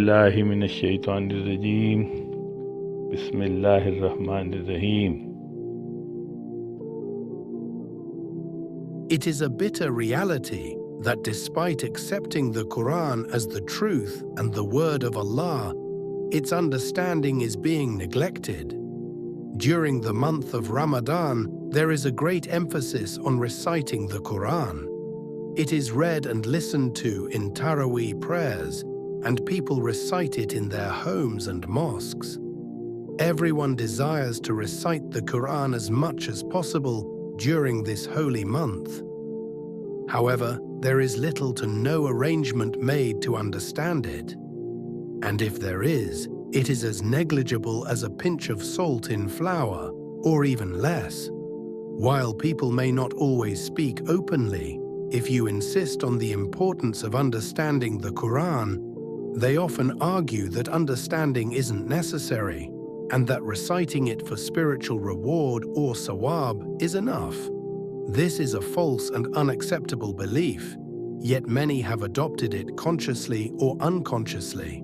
بالله من الشيطان الرجيم بسم الله الرحمن الرحيم. It is a bitter reality that despite accepting the Quran as the truth and the word of Allah, its understanding is being neglected. During the month of Ramadan, there is a great emphasis on reciting the Quran. It is read and listened to in Taraweeh prayers, and people recite it in their homes and mosques. Everyone desires to recite the Quran as much as possible during this holy month. However, there is little to no arrangement made to understand it. And if there is, it is as negligible as a pinch of salt in flour, or even less. While people may not always speak openly, if you insist on the importance of understanding the Quran, they often argue that understanding isn't necessary, and that reciting it for spiritual reward or sawab is enough. This is a false and unacceptable belief, yet many have adopted it consciously or unconsciously.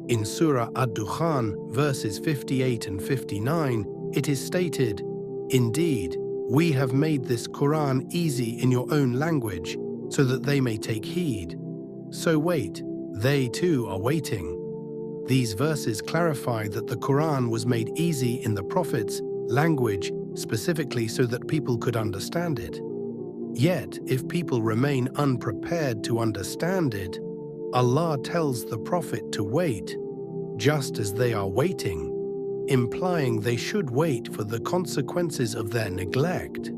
In Surah Ad-Dukhan, verses 58 and 59, it is stated, "Indeed, we have made this Quran easy in your own language, so that they may take heed. So wait, they too are waiting." These verses clarify that the Quran was made easy in the Prophet's language, specifically so that people could understand it. Yet, if people remain unprepared to understand it, Allah tells the Prophet to wait, just as they are waiting, implying they should wait for the consequences of their neglect.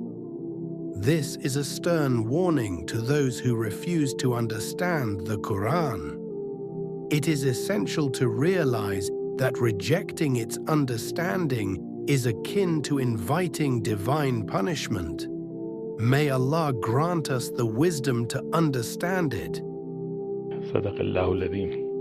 This is a stern warning to those who refuse to understand the Quran. It is essential to realize that rejecting its understanding is akin to inviting divine punishment. May Allah grant us the wisdom to understand it. صدق الله العظيم.